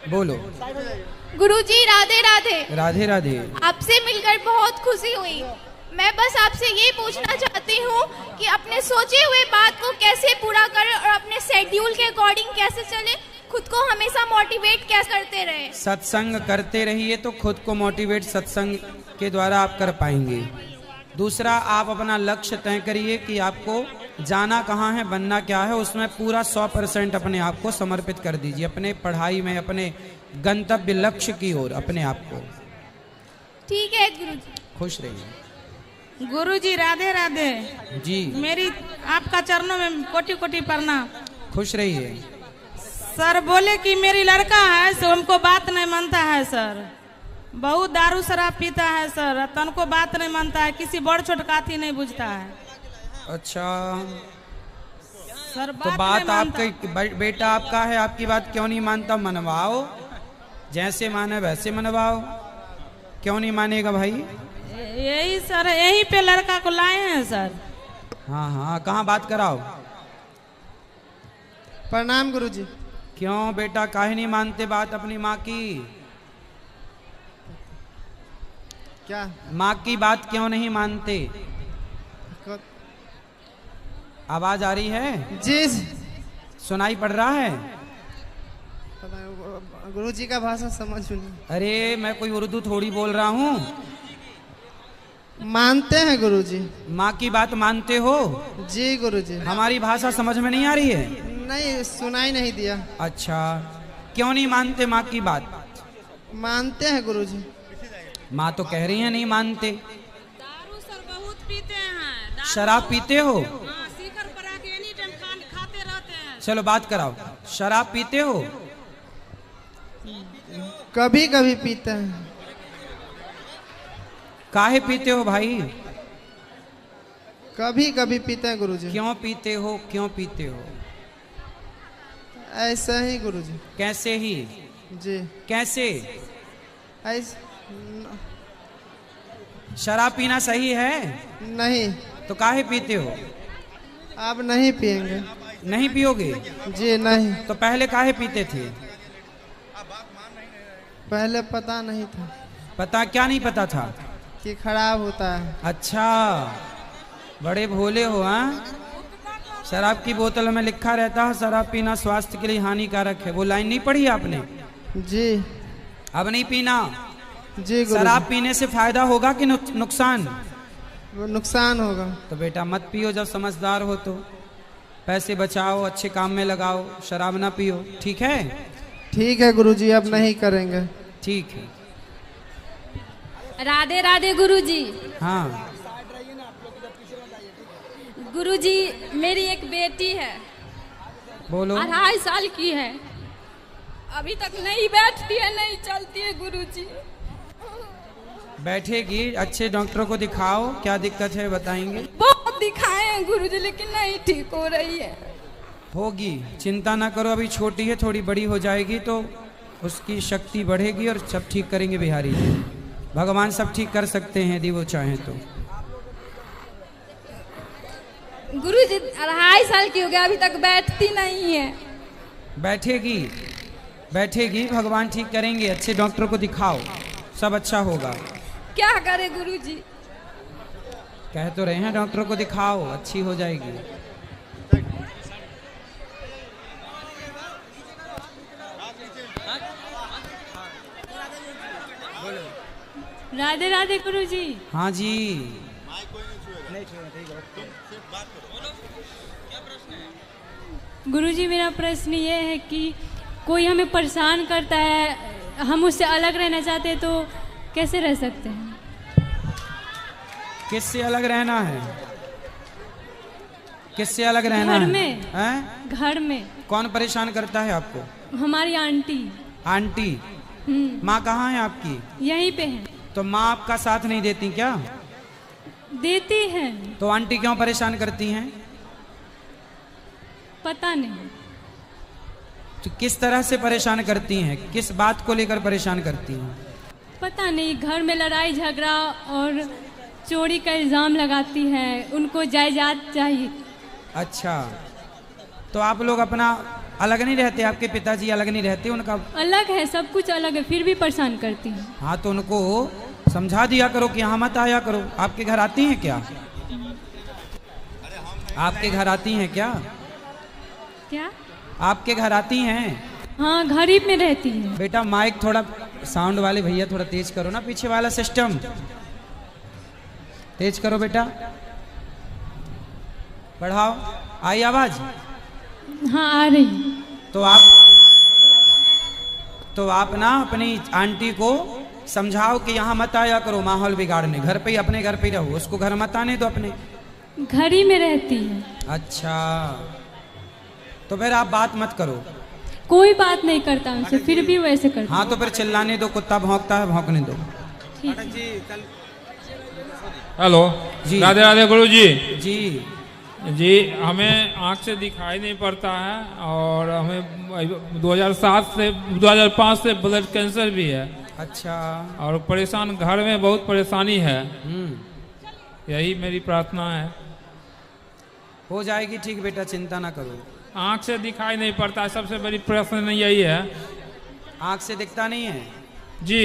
बोलो। गुरुजी राधे राधे। राधे राधे। आपसे मिलकर बहुत खुशी हुई। मैं बस आपसे ये पूछना चाहती हूँ कि अपने सोचे हुए बात को कैसे पूरा करें और अपने शेड्यूल के अकॉर्डिंग कैसे चले, खुद को हमेशा मोटिवेट कैसे करते रहे। सत्संग करते रहिए तो खुद को मोटिवेट सत्संग के द्वारा आप कर पाएंगे। दूसरा, आप अपना लक्ष्य तय करिए कि आपको जाना कहाँ है, बनना क्या है, उसमें पूरा 100% अपने आप को समर्पित कर दीजिए, अपने पढ़ाई में, अपने गंतव्य लक्ष्य की ओर अपने आप को। ठीक है गुरुजी। खुश रहिए। गुरुजी राधे राधे जी। मेरी आपका चरणों में कोटि कोटि प्रणाम। खुश रहिए। सर बोले कि मेरी लड़का है सो हमको बात नहीं मानता है सर, बहुत दारू शराब पीता है सर, तन को बात नहीं मानता है, किसी बड़ छोट काथी नहीं बुझता है। अच्छा सर तो बात आपका बेटा आपका है, आपकी बात क्यों नहीं मानता? मनवाओ, जैसे माने वैसे मनवाओ, क्यों नहीं मानेगा भाई? यही सर, यही पे लड़का को लाए हैं सर। हाँ हाँ, कहाँ बात कराओ? प्रणाम गुरुजी। क्यों बेटा काहे नहीं मानते बात अपनी माँ की? क्या? माँ की बात क्यों नहीं मानते? आवाज आ रही है? जी। सुनाई पड़ रहा है? गुरुजी का भाषा समझ नहीं। अरे मैं कोई उर्दू थोड़ी बोल रहा हूँ। मानते हैं गुरुजी। माँ की बात मानते हो? जी गुरुजी। हमारी भाषा समझ में नहीं आ रही है? नहीं, सुनाई नहीं दिया। अच्छा, क्यों नहीं मानते माँ की बात? मानते हैं गुरुजी। माँ तो कह रही है नहीं मानते। दारू सर बहुत पीते हैं। शराब पीते हो? हाँ, शिखर पर आके एनी टाइम खाते रहते हैं। चलो बात कराओ, शराब पीते हो? कभी कभी पीते हैं। काहे पीते हो भाई? कभी कभी पीते हैं गुरुजी। क्यों पीते हो, क्यों पीते हो? ऐसा ही गुरुजी। कैसे ही? जी। कैसे? ऐसे शराब पीना सही है? नहीं। तो काहे पीते हो? आप नहीं पिएंगे। नहीं पियोगे? जी नहीं। तो पहले काहे पीते थे? पहले पता नहीं था। पता क्या नहीं पता था? कि खराब होता है। अच्छा, बड़े भोले हो। हाँ, शराब की बोतल में लिखा रहता है शराब पीना स्वास्थ्य के लिए हानिकारक है। वो लाइन नहीं पढ़ी आपने? जी। अब नहीं पीना। जी गुरुजी। शराब पीने से फायदा होगा कि नुकसान? नुकसान होगा। तो बेटा मत पियो, जब समझदार हो तो पैसे बचाओ, अच्छे काम में लगाओ, शराब ना पियो, ठीक है? ठीक है गुरुजी, अब नहीं करेंगे। ठीक है। राधे राधे गुरुजी। हाँ गुरुजी, मेरी एक बेटी है, बोलो। 2.5 साल की है, अभी तक नहीं बैठती है, नहीं चलती है गुरुजी। बैठेगी, अच्छे डॉक्टर को दिखाओ, क्या दिक्कत है बताएंगे। बहुत दिखाए हैं गुरुजी लेकिन नहीं ठीक हो रही है। होगी, चिंता ना करो, अभी छोटी है, थोड़ी बड़ी हो जाएगी तो उसकी शक्ति बढ़ेगी और सब ठीक करेंगे बिहारी जी। भगवान सब ठीक कर सकते हैं यदि वो चाहें तो। गुरुजी 2.5 साल की हो गया, अभी तक बैठती नहीं है। बैठेगी, बैठेगी, भगवान ठीक करेंगे, अच्छे डॉक्टर को दिखाओ, सब अच्छा होगा। क्या करे गुरुजी? कह तो रहे हैं डॉक्टर को दिखाओ, अच्छी हो जाएगी। राधे राधे गुरुजी। हाँ जी। गुरुजी, मेरा प्रश्न ये है कि कोई हमें परेशान करता है, हम उससे अलग रहना चाहते हैं तो कैसे रह सकते हैं? किससे अलग रहना है? किससे अलग रहना है? घर में हैं? घर में। कौन परेशान करता है आपको? हमारी आंटी। आंटी? माँ कहाँ है आपकी? यहीं पे है। तो माँ आपका साथ नहीं देती क्या? देती है। तो आंटी क्यों परेशान करती हैं? पता नहीं। तो किस तरह से परेशान करती हैं, किस बात को लेकर परेशान करती हैं? पता नहीं, घर में लड़ाई झगड़ा और चोरी का इल्जाम लगाती है, उनको जायदाद चाहिए। अच्छा, तो आप लोग अपना अलग नहीं रहते आपके पिताजी, अलग नहीं रहते उनका? अलग है, सब कुछ अलग है, फिर भी परेशान करती है। हाँ तो उनको समझा दिया करो कि यहाँ मत आया करो। आपके घर आती हैं क्या? आपके घर आती हैं क्या? क्या? आपके घर आती हैं? हाँ, गरीब में रहती है। बेटा माइक थोड़ा साउंड वाले भैया थोड़ा तेज करो ना, पीछे वाला सिस्टम तेज करो बेटा, बढ़ाओ, आई आवाज? हाँ आ रही। तो आप ना अपनी आंटी को समझाओ कि यहाँ मत आया करो, माहौल बिगाड़ने। घर पे ही, अपने घर पे ही रहो, उसको घर मत आने दो अपने। घर ही में रहती है। अच्छा, तो फिर आप बात मत करो। कोई बात नहीं करता उनसे, फिर भी वैसे करता। हाँ तो फिर चिल्लाने दो, कुत्ता भौंकता है, भौंकने दो। ठीक। हेलो जी। राधे राधे गुरु जी। जी जी, हमें आँख से दिखाई नहीं पड़ता है और हमें 2005 से ब्लड कैंसर भी है। अच्छा। और परेशान, घर में बहुत परेशानी है। यही मेरी प्रार्थना है। हो जाएगी ठीक बेटा, चिंता ना करो। आँख से दिखाई नहीं पड़ता है, सबसे बड़ी प्रश्न यही है। आँख से दिखता नहीं है जी।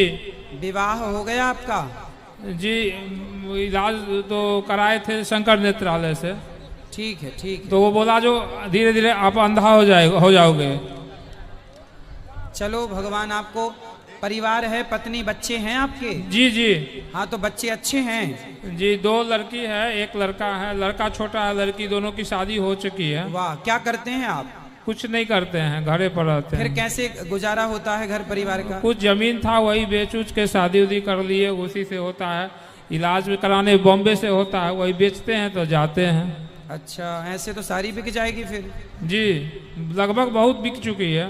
विवाह हो गया आपका? जी, इलाज तो कराए थे शंकर नेत्रालय से। ठीक है ठीक है। तो वो बोला जो धीरे धीरे आप अंधा हो जाओगे। चलो, भगवान आपको, परिवार है, पत्नी बच्चे हैं आपके? जी जी। हाँ तो बच्चे अच्छे हैं? जी, 2 लड़की है, 1 लड़का है। लड़का छोटा है, लड़की दोनों की शादी हो चुकी है। वाह, क्या करते हैं आप? कुछ नहीं करते हैं, घरे पर रहते फिर हैं। कैसे गुजारा होता है घर परिवार का? कुछ जमीन था, वही बेच उच के शादी उदी कर लिए, उसी से होता है। इलाज भी कराने बॉम्बे से होता है, वही बेचते हैं तो जाते हैं। अच्छा, ऐसे तो सारी बिक जाएगी फिर। जी, लगभग बहुत बिक चुकी है,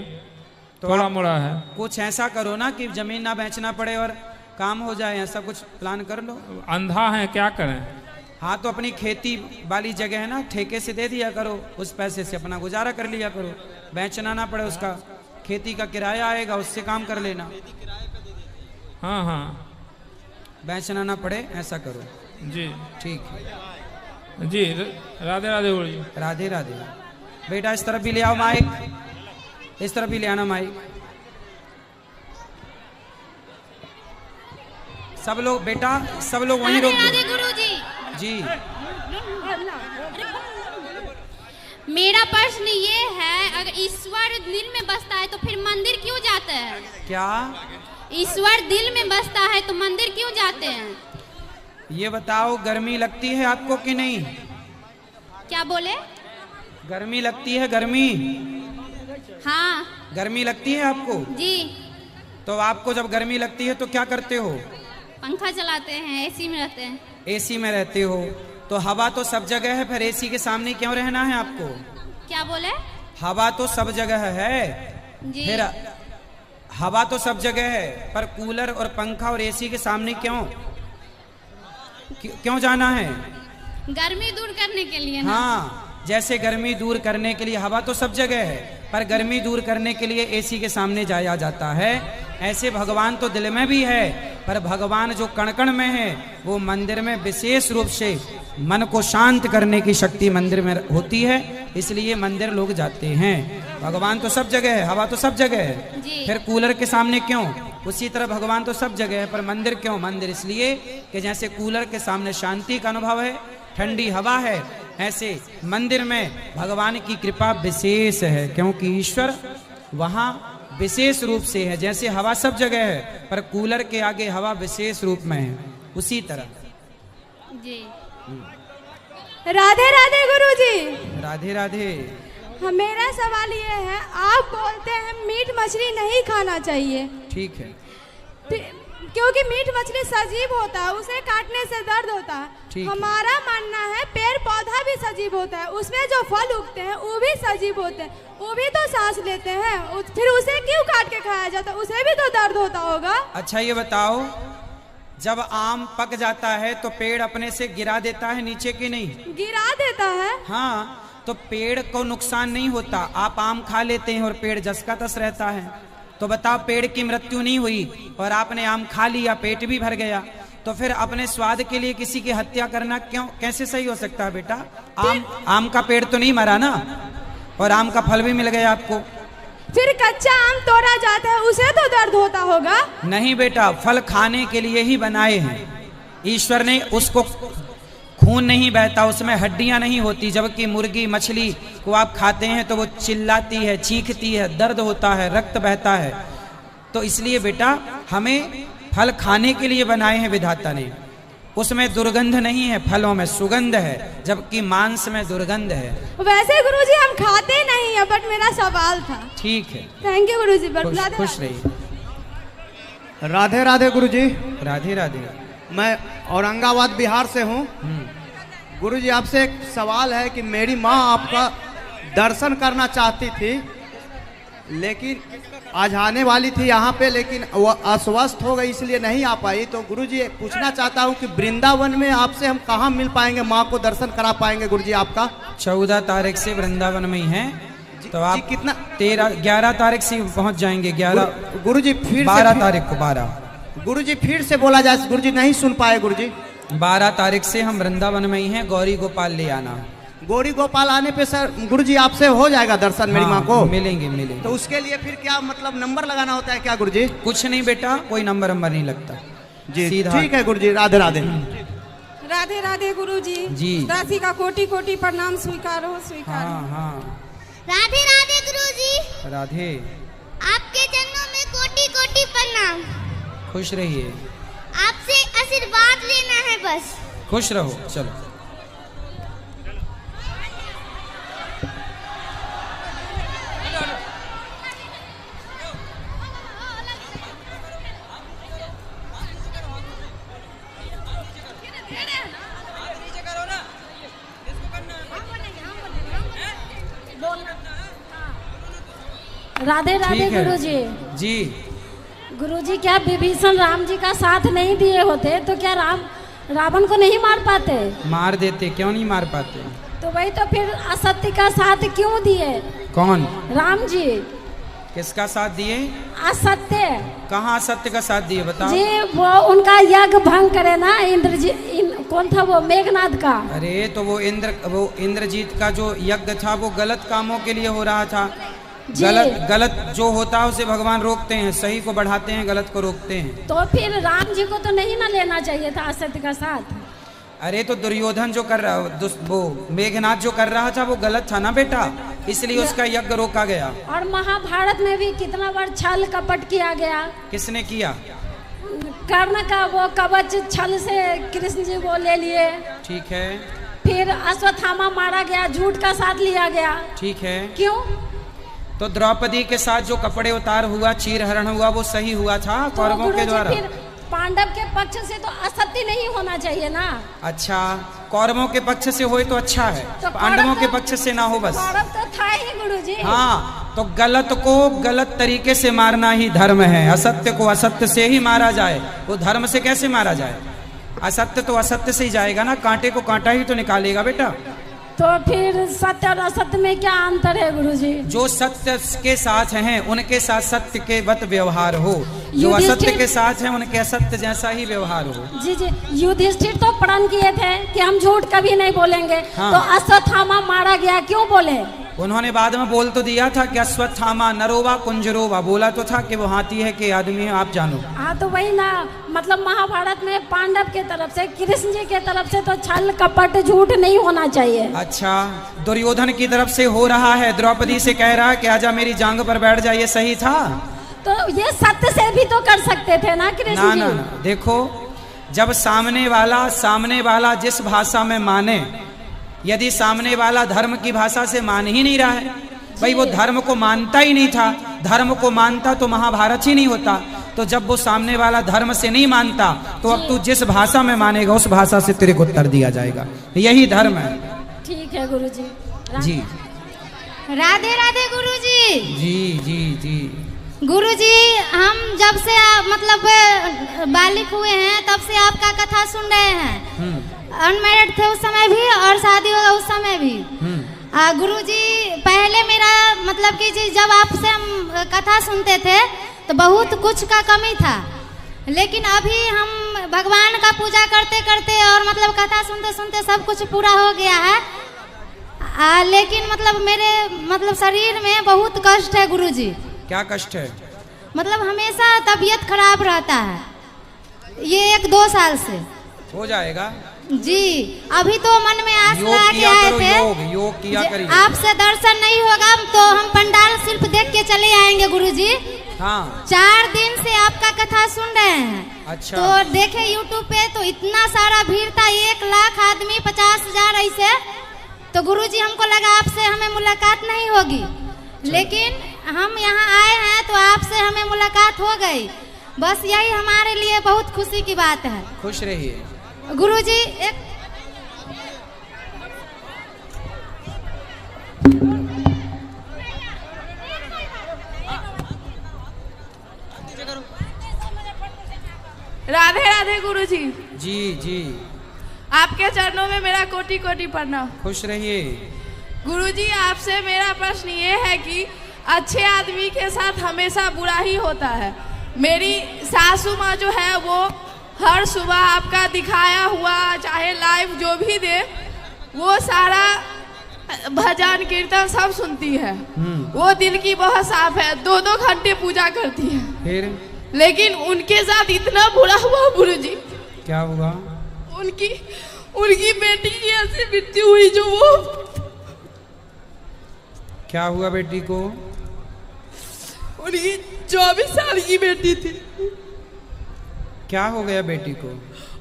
तो थोड़ा मोड़ा है। कुछ ऐसा करो ना कि जमीन ना बेचना पड़े और काम हो जाए, ऐसा कुछ प्लान कर लो। अंधा है, क्या करें? हाँ तो अपनी खेती वाली जगह है ना, ठेके से दे दिया करो, उस पैसे से अपना गुजारा कर लिया करो, बेचना ना पड़े, उसका खेती का किराया आएगा, उससे काम कर लेना। हाँ हाँ, बेचना ना पड़े, ऐसा करो। जी ठीक है जी। राधे राधे गुरु जी। राधे राधे। बेटा इस तरफ भी ले आओ माइक, इस तरफ भी ले आना माइक। सब लोग बेटा, सब लोग वहीं रोक दो। गुरुजी। जी। मेरा प्रश्न ये है, अगर ईश्वर दिल में बसता है तो फिर मंदिर क्यों जाते हैं? क्या? ईश्वर दिल में बसता है तो मंदिर क्यों जाते हैं? ये बताओ, गर्मी लगती है आपको कि नहीं? क्या बोले? गर्मी लगती है? गर्मी? हाँ। गर्मी लगती है आपको? जी। तो आपको जब गर्मी लगती है तो क्या करते हो? पंखा चलाते हैं, एसी में रहते हैं। एसी में रहते हो, तो हवा तो सब जगह है, फिर एसी के सामने क्यों रहना है आपको? क्या बोले? हवा तो सब जगह है। जी। फिर हवा तो सब जगह है, पर कूलर और पंखा और एसी के सामने क्यों जाना है? गर्मी दूर करने के लिए ना। हाँ, जैसे गर्मी दूर करने के लिए हवा तो सब जगह है, पर गर्मी दूर करने के लिए एसी के सामने जाया जाता है। ऐसे भगवान तो दिल में भी है, पर भगवान जो कण कण में है, वो मंदिर में विशेष रूप से मन को शांत करने की शक्ति मंदिर में होती है, इसलिए मंदिर लोग जाते हैं। भगवान तो सब जगह है, हवा तो सब जगह है, फिर कूलर के सामने क्यों? उसी तरह भगवान तो सब जगह है, पर मंदिर क्यों? मंदिर इसलिए कि जैसे कूलर के सामने शांति का अनुभव है, ठंडी हवा है, ऐसे मंदिर में भगवान की कृपा विशेष है, क्योंकि ईश्वर वहाँ विशेष रूप से है। जैसे हवा सब जगह है, पर कूलर के आगे हवा विशेष रूप में है, उसी तरह। जी। राधे राधे गुरुजी। राधे राधे। मेरा सवाल ये है, आप बोलते हैं मीट मछली नहीं खाना चाहिए, ठीक है, क्योंकि मीट मछली सजीव होता है, उसे काटने से दर्द होता है। हमारा मानना है पेड़ पौधा भी सजीव होता है, उसमें जो फल उगते हैं वो भी सजीव होते हैं, वो भी तो सांस लेते हैं, फिर उसे क्यों काट के खाया जाता है? उसे भी तो दर्द होता होगा। अच्छा ये बताओ, जब आम पक जाता है तो पेड़ अपने से गिरा देता है नीचे की नहीं? गिरा देता है। हाँ, तो पेड़ को नुकसान नहीं होता। आप आम खा लेते हैं और पेड़ जस का तस रहता है, तो बताओ पेड़ की मृत्यु नहीं हुई और आपने आम खा लिया, पेट भी भर गया, तो फिर अपने स्वाद के लिए किसी की हत्या करना क्यों, कैसे सही हो सकता है बेटा? आम का पेड़ तो नहीं मरा ना, और आम का फल भी मिल गया आपको। फिर कच्चा आम तोड़ा जाता है, उसे तो दर्द होता होगा। नहीं बेटा, फल खाने के लिए ही बनाए हैं ईश्वर ने। उसको खून नहीं बहता, उसमें हड्डियां नहीं होती, जबकि मुर्गी मछली को आप खाते हैं तो वो चिल्लाती है, चीखती है, दर्द होता है, रक्त बहता है। तो इसलिए बेटा हमें फल खाने के लिए बनाए हैं विधाता ने। उसमें दुर्गंध नहीं है, फलों में सुगंध है, जबकि मांस में दुर्गंध है। वैसे गुरुजी हम खाते नहीं है, बट मेरा सवाल था। ठीक है, थैंक यू गुरुजी। खुश रहिए। राधे राधे गुरुजी। राधे राधे। मैं औरंगाबाद बिहार से हूँ। गुरुजी आपसे एक सवाल है कि मेरी माँ आपका दर्शन करना चाहती थी, लेकिन आज आने वाली थी यहाँ पे, लेकिन वह अस्वस्थ हो गई इसलिए नहीं आ पाई। तो गुरुजी पूछना चाहता हूँ कि वृंदावन में आपसे हम कहाँ मिल पाएंगे, माँ को दर्शन करा पाएंगे गुरुजी आपका? 14 तारीख से वृंदावन में ही है, तो आप कितना 11 तारीख से पहुँच जाएंगे। 11 गुरुजी फिर 12 तारीख को 12 गुरुजी फिर से बोला जाए, गुरुजी नहीं सुन पाए गुरुजी। 12 तारीख से हम वृंदावन में ही हैं, गौरी गोपाल ले आना। गौरी गोपाल आने पे सर गुरुजी आपसे हो जाएगा दर्शन मेरी माँ को? मिलेंगे। तो उसके लिए फिर क्या मतलब नंबर लगाना होता है क्या गुरुजी? कुछ नहीं बेटा, कोई नंबर नहीं लगता जी। सीधा। ठीक है गुरुजी, राधे राधे। राधे राधे गुरुजी। जी। दासी का कोटि कोटि प्रणाम स्वीकार हो, स्वीकार। हाँ। राधे राधे गुरुजी। राधे। आपके चरणों में कोटि कोटि प्रणाम। खुश रहिए। आपसे आशीर्वाद लेना है बस। खुश रहो। चलो राधे राधे गुरुजी। जी। गुरुजी क्या विभीषण राम जी का साथ नहीं दिए होते तो क्या रावण को नहीं मार पाते? मार देते, क्यों नहीं मार पाते? तो वही तो फिर असत्य का साथ क्यों दिए? कौन? राम जी। किसका साथ दिए? असत्य। कहाँ असत्य का साथ दिए बताओ? जी वो उनका यज्ञ भंग करे ना, कौन था वो? मेघनाथ का। अरे तो वो इंद्रजीत का जो यज्ञ था वो गलत कामों के लिए हो रहा था। गलत जो होता है उसे भगवान रोकते हैं, सही को बढ़ाते हैं, गलत को रोकते हैं। तो फिर राम जी को तो नहीं ना लेना चाहिए था असत्य का साथ? अरे तो दुर्योधन जो कर रहा, वो मेघनाथ जो कर रहा था वो गलत था ना बेटा, इसलिए उसका यज्ञ रोका गया। और महाभारत में भी कितना बार छल कपट किया गया। किसने किया? कर्ण का वो कवच छल से कृष्ण जी वो ले लिए। ठीक है। फिर अश्वत्थामा मारा गया, झूठ का साथ लिया गया। ठीक है। क्यों? तो द्रौपदी के साथ जो कपड़े उतार हुआ, चीर हरण हुआ, वो सही हुआ था कौरवों के द्वारा। फिर पांडव के पक्ष से तो असत्य नहीं होना चाहिए ना। अच्छा, कौरवों के पक्ष से हो तो अच्छा है, तो पांडवों के पक्ष से ना हो बस। कौरव तो था ही गुरुजी। हाँ, तो गलत को गलत तरीके से मारना ही धर्म है। असत्य को असत्य से ही मारा जाए, वो धर्म से कैसे मारा जाए? असत्य तो असत्य से ही जाएगा ना, कांटे को कांटा ही तो निकालेगा बेटा। तो फिर सत्य और असत्य में क्या अंतर है गुरुजी? जो सत्य के साथ हैं उनके साथ सत्य के वत व्यवहार हो, जो असत्य के साथ हैं उनके असत्य जैसा ही व्यवहार हो। जी जी। युधिष्ठिर तो प्रण किए थे कि हम झूठ कभी नहीं बोलेंगे। हाँ। तो अश्वत्थामा मारा गया, क्यों बोले? उन्होंने बाद में बोल तो दिया था कि अश्वत्थामा नरोवा कुंजरोवा, बोला तो था कि वो हाथी है कि आदमी है आप जानो। हाँ तो वही ना, मतलब महाभारत में पांडव के तरफ से, कृष्ण जी के तरफ से तो छल कपट झूठ नहीं होना चाहिए। अच्छा, दुर्योधन की तरफ से हो रहा है, द्रौपदी से कह रहा है कि आजा मेरी जांग पर बैठ जा, ये सही था? तो ये सत्य से भी तो कर सकते थे ना कृष्ण जी। ना, देखो जब सामने वाला जिस भाषा में माने, यदि सामने वाला धर्म की भाषा से मान ही नहीं रहा है, भाई वो धर्म को मानता ही नहीं था, धर्म को मानता तो महाभारत ही नहीं होता। तो जब वो सामने वाला धर्म से नहीं मानता तो अब तू जिस भाषा में मानेगा उस भाषा से तेरे को उत्तर दिया जाएगा, यही धर्म है। ठीक है गुरुजी। जी। राधे राधे गुरुजी। जी जी जी। गुरुजी हम जब से मतलब बालिक हुए हैं तब से आपका कथा सुन रहे हैं। अनमैरिड थे उस समय भी और शादी होगा उस समय भी। गुरुजी पहले मेरा मतलब कि जब आपसे हम कथा सुनते थे तो बहुत कुछ का कमी था, लेकिन अभी हम भगवान का पूजा करते करते और मतलब कथा सुनते सुनते सब कुछ पूरा हो गया है। लेकिन मतलब मेरे मतलब शरीर में बहुत कष्ट है गुरुजी। क्या कष्ट है? मतलब हमेशा तबीयत खराब रहता है, ये 1-2 साल से। हो जाएगा जी। अभी तो मन में आस लगा के आए थे, योग किया करिए। आपसे दर्शन नहीं होगा तो हम पंडाल सिर्फ देख के चले आएंगे गुरुजी। हाँ। 4 दिन से आपका कथा सुन रहे हैं। अच्छा। तो देखे यूट्यूब पे तो इतना सारा भीड़ था, 1 लाख आदमी, 50,000 ऐसे। तो गुरुजी हमको लगा आपसे हमें मुलाकात नहीं होगी, लेकिन हम यहाँ आए हैं तो आपसे हमें मुलाकात हो गई। बस यही हमारे लिए बहुत खुशी की बात है। खुश रहिए गुरुजी। एक राधे राधे गुरुजी। जी जी। आपके चरणों में मेरा कोटि कोटि प्रणाम। खुश रहिए गुरुजी। आपसे मेरा प्रश्न ये है कि अच्छे आदमी के साथ हमेशा बुरा ही होता है। मेरी सासू माँ जो है वो हर सुबह आपका दिखाया हुआ चाहे लाइव जो भी दे वो सारा भजन कीर्तन सब सुनती है। वो दिल की बहुत साफ है, 2-2 घंटे पूजा करती है। फिर लेकिन उनके साथ इतना बुरा हुआ गुरुजी। क्या हुआ? उनकी बेटी की ऐसी मृत्यु हुई जो वो। क्या हुआ बेटी को? उनकी 24 साल की बेटी थी। क्या हो गया बेटी को?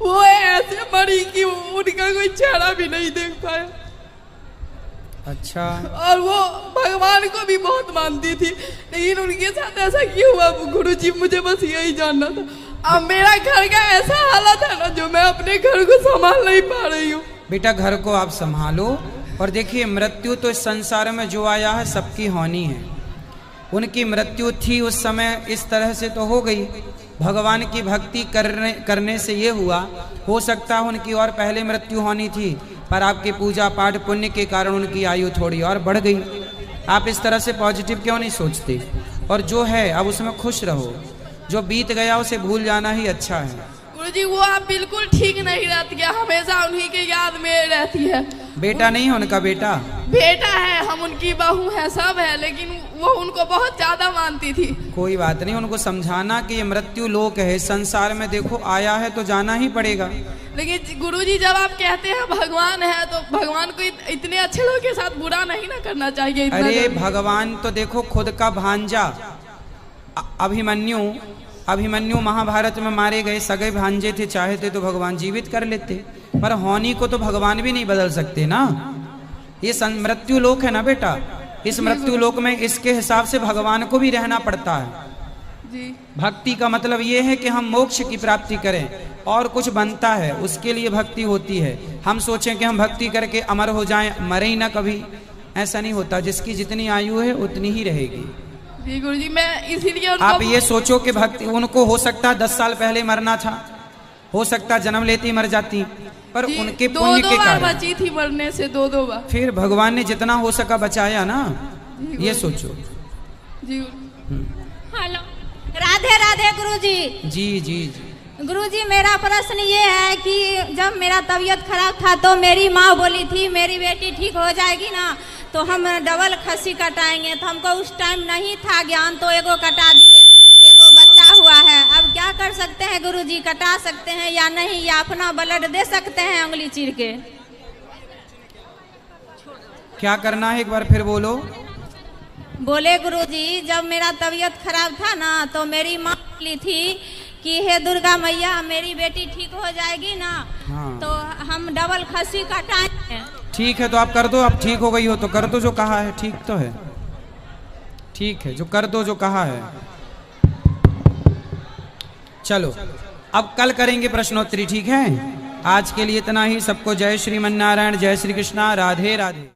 वो ऐसे मरी कि उनका कोई चेहरा भी नहीं देख पाया। अच्छा। और वो भगवान को भी बहुत मानती थी, लेकिन उनके साथ ऐसा क्यों हुआ गुरुजी, मुझे बस यही जानना था। अब मेरा घर का ऐसा हालत है ना जो मैं अपने घर को संभाल नहीं पा रही हूँ। बेटा घर को आप संभालो। और देखिए मृत्यु तो इस संसार में जो आया है सबकी होनी है। उनकी मृत्यु थी उस समय, इस तरह से तो हो गई। भगवान की भक्ति करने से ये हुआ। हो सकता है उनकी और पहले मृत्यु होनी थी, पर आपके पूजा पाठ पुण्य के कारण उनकी आयु थोड़ी और बढ़ गई। आप इस तरह से पॉजिटिव क्यों नहीं सोचते? और जो है अब उसमें खुश रहो। जो बीत गया उसे भूल जाना ही अच्छा है। गुरुजी वो आप बिल्कुल ठीक नहीं रहती है, हमेशा उन्हीं के याद में रहती है। बेटा नहीं है उनका? बेटा है, हम उनकी बहू है, सब है, लेकिन वो उनको बहुत ज्यादा मानती थी। कोई बात नहीं, उनको समझाना कि ये मृत्यु लोक है, संसार में देखो आया है तो जाना ही पड़ेगा। लेकिन गुरुजी जब आप कहते हैं भगवान है तो भगवान को इतने अच्छे लोगों के साथ बुरा नहीं ना करना चाहिए। अरे भगवान तो देखो खुद का भांजा अभिमन्यु महाभारत में मारे गए सगे भांजे थे, चाहते तो भगवान जीवित कर लेते, पर होनी को तो भगवान भी नहीं बदल सकते ना। ये मृत्यु लोक है ना बेटा, इस मृत्यु लोक में इसके हिसाब से भगवान को भी रहना पड़ता है। जी। भक्ति का मतलब ये है कि हम मोक्ष की प्राप्ति करें और कुछ बनता है उसके लिए भक्ति होती है। हम सोचें कि हम भक्ति करके अमर हो जाएं, मरे ही ना कभी, ऐसा नहीं होता। जिसकी जितनी आयु है उतनी ही रहेगी। जी गुरुजी, मैं इसीलिए आप ये सोचो कि भक्ति उनको हो सकता है 10 साल पहले मरना था, हो सकता जन्म लेती मर जाती, पर उनके पुण्य के कारण बची थी मरने से 2-2 बार। फिर भगवान ने जितना हो सका बचाया ना, ये सोचो। जी। हेलो, राधे राधे गुरुजी। जी जी जी। गुरुजी मेरा प्रश्न ये है कि जब मेरा तबीयत खराब था तो मेरी माँ बोली थी मेरी बेटी ठीक हो जाएगी ना तो हम डबल खस्सी कटाएंगे, तो हमको उस टाइम नहीं था ज्ञान, तो एगो कटा दिए, एगो बच्चा हुआ है। अब क्या कर सकते हैं गुरुजी, कटा सकते हैं या नहीं, या अपना ब्लड दे सकते हैं उंगली चीर के? क्या करना है एक बार फिर बोलो। बोले गुरुजी जब मेरा तबीयत खराब था ना तो मेरी माँ बोली थी कि हे दुर्गा मैया मेरी बेटी ठीक हो जाएगी ना, हाँ। तो हम डबल खस्सी कटाएंगे। ठीक है तो आप कर दो, अब ठीक हो गई हो तो कर दो जो कहा है, ठीक तो है, ठीक है जो कर दो जो कहा है। चलो अब कल करेंगे प्रश्नोत्तरी, ठीक है? आज के लिए इतना ही। सबको जय श्रीमन नारायण, जय श्री कृष्णा, राधे राधे।